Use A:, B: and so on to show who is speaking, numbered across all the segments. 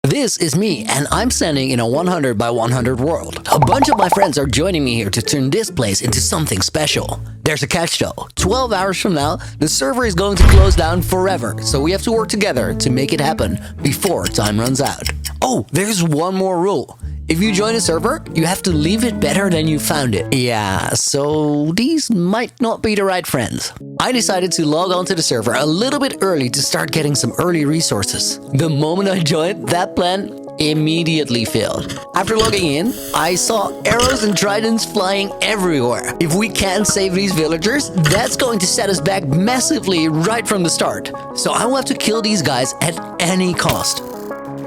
A: This is me, and I'm standing in a 100 by 100 world. A bunch of my friends are joining me here to turn this place into something special. There's a catch though. 12 hours from now, the server is going to close down forever, so we have to work together to make it happen before time runs out. Oh, there's one more rule. If you join a server, you have to leave it better than you found it. Yeah, so these might not be the right friends. I decided to log on to the server a little bit early to start getting some early resources. The moment I joined, that plan immediately failed. After logging in, I saw arrows and tridents flying everywhere. If we can't save these villagers, that's going to set us back massively right from the start. So I will have to kill these guys at any cost.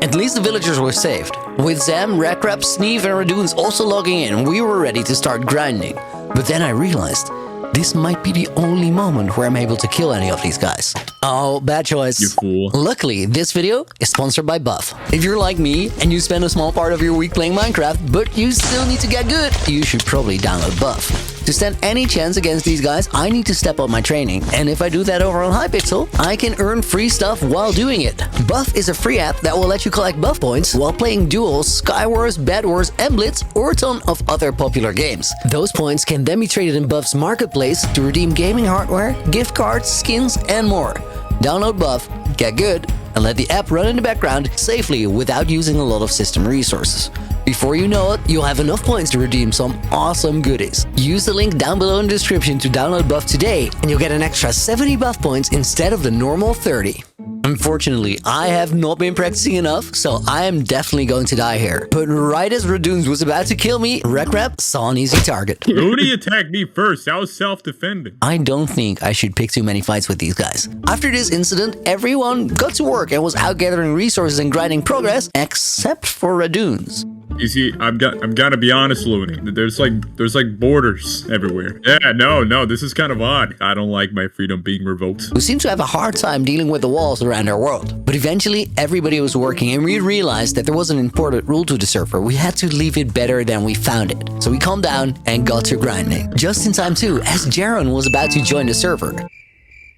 A: At least the villagers were saved. With Zam, Rakrap, Sneeve and Reddoons also logging in, we were ready to start grinding. But then I realized this might be the only moment where I'm able to kill any of these guys. Oh, bad choice.
B: You fool.
A: Luckily, this video is sponsored by Buff. If you're like me and you spend a small part of your week playing Minecraft, but you still need to get good, you should probably download Buff. To stand any chance against these guys, I need to step up my training. And if I do that over on Hypixel, I can earn free stuff while doing it. Buff is a free app that will let you collect buff points while playing Duels, Skywars, Bed Wars, and Blitz, or a ton of other popular games. Those points can then be traded in Buff's marketplace to redeem gaming hardware, gift cards, skins, and more. Download Buff, get good, and let the app run in the background safely without using a lot of system resources. Before you know it, you'll have enough points to redeem some awesome goodies. Use the link down below in the description to download Buff today, and you'll get an extra 70 buff points instead of the normal 30. Unfortunately, I have not been practicing enough, so I am definitely going to die here. But right as Reddoons was about to kill me, Rakrap saw an easy target.
B: Rudy attacked me first. I was self-defending.
A: I don't think I should pick too many fights with these guys. After this incident, everyone got to work and was out gathering resources and grinding progress, except for Reddoons.
B: You see, I'm gonna be honest, Looney. There's like borders everywhere. Yeah, no, this is kind of odd. I don't like my freedom being revoked.
A: We seem to have a hard time dealing with the walls around our world. But eventually, everybody was working and we realized that there was an important rule to the server. We had to leave it better than we found it. So we calmed down and got to grinding. Just in time too, as Jaron was about to join the server.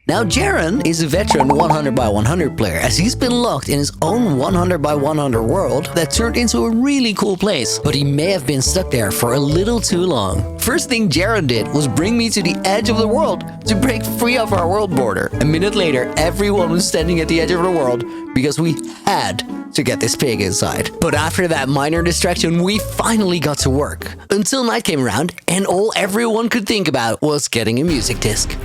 A: Now, Jaron is a veteran 100 by 100 player, as he's been locked in his own 100 by 100 world that turned into a really cool place, but he may have been stuck there for a little too long. First thing Jaron did was bring me to the edge of the world to break free of our world border. A minute later, everyone was standing at the edge of the world because we had to get this pig inside. But after that minor distraction, we finally got to work. Until night came around, and all everyone could think about was getting a music disc.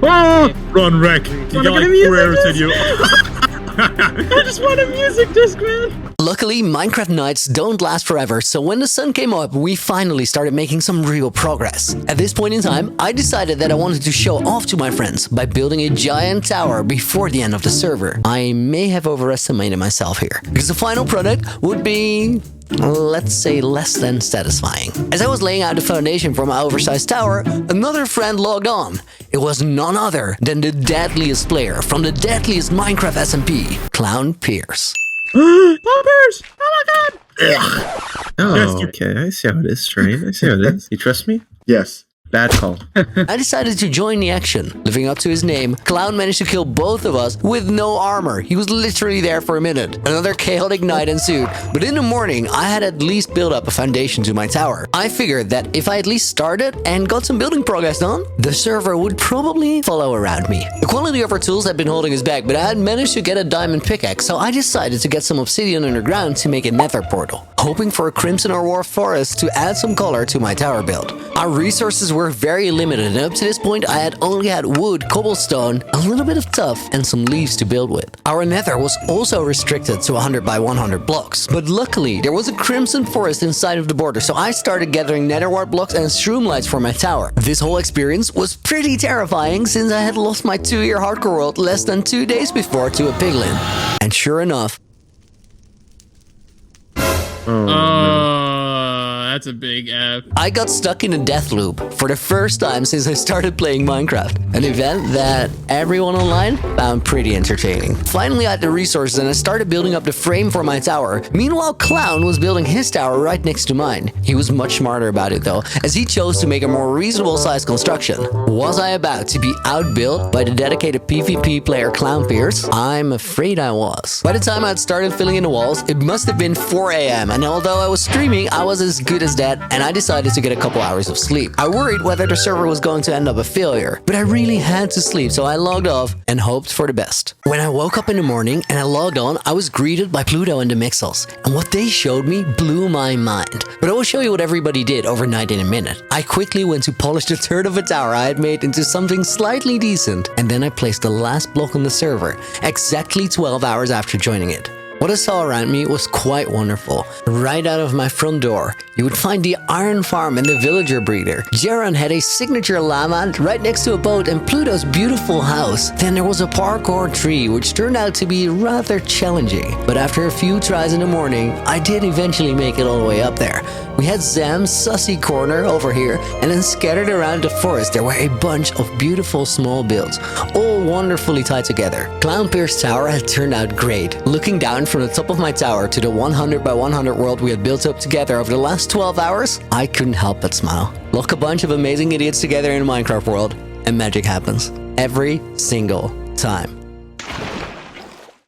B: Ah! Run, Wreck. You got like 4 arrows in you.
C: I just want a music disc, man.
A: Luckily, Minecraft nights don't last forever, so when the sun came up, we finally started making some real progress. At this point in time, I decided that I wanted to show off to my friends by building a giant tower before the end of the server. I may have overestimated myself here, because the final product would be, let's say, less than satisfying. As I was laying out the foundation for my oversized tower, another friend logged on. It was none other than the deadliest player from the deadliest Minecraft SMP, ClownPierce.
C: ClownPierce! Oh my god!
D: Oh,
B: Yes, you-
D: okay. I see how it is, Train. I see how it is. You trust me?
C: Yes.
D: Bad call.
A: I decided to join the action. Living up to his name, Clown managed to kill both of us with no armor. He was literally there for a minute. Another chaotic night ensued, but in the morning, I had at least built up a foundation to my tower. I figured that if I at least started and got some building progress done, the server would probably follow around me. The quality of our tools had been holding us back, but I had managed to get a diamond pickaxe, so I decided to get some obsidian underground to make a nether portal, hoping for a crimson or war forest to add some color to my tower build. Our resources were very limited, and up to this point I had only had wood, cobblestone, a little bit of tuff, and some leaves to build with. Our nether was also restricted to 100 by 100 blocks, but luckily there was a crimson forest inside of the border, so I started gathering netherwart blocks and shroom lights for my tower. This whole experience was pretty terrifying since I had lost my 2-year hardcore world less than 2 days before to a piglin. And sure enough,
D: Oh, no.
C: that's a big F.
A: I got stuck in a death loop for the first time since I started playing Minecraft, an event that everyone online found pretty entertaining. Finally I had the resources and I started building up the frame for my tower. Meanwhile, Clown was building his tower right next to mine. He was much smarter about it though, as he chose to make a more reasonable sized construction. Was I about to be outbuilt by the dedicated PvP player ClownPierce? I'm afraid I was. By the time I had started filling in the walls, it must have been 4 a.m. and although I was streaming, I was as good as dead and I decided to get a couple hours of sleep. I worried whether the server was going to end up a failure, but I really had to sleep, so I logged off and hoped for the best. When I woke up in the morning and I logged on, I was greeted by Pluto and the Mixels, and what they showed me blew my mind. But I will show you what everybody did overnight in a minute. I quickly went to polish the third of a tower I had made into something slightly decent, and then I placed the last block on the server, exactly 12 hours after joining it. What I saw around me was quite wonderful. Right out of my front door, you would find the iron farm and the villager breeder. Jaron had a signature llama right next to a boat and Pluto's beautiful house. Then there was a parkour tree, which turned out to be rather challenging. But after a few tries in the morning, I did eventually make it all the way up there. We had Zam's sussy corner over here, and then scattered around the forest there were a bunch of beautiful small builds, all wonderfully tied together. ClownPierce Tower had turned out great. Looking down from the top of my tower to the 100 by 100 world we had built up together over the last 12 hours, I couldn't help but smile. Lock a bunch of amazing idiots together in a Minecraft world, and magic happens. Every single time.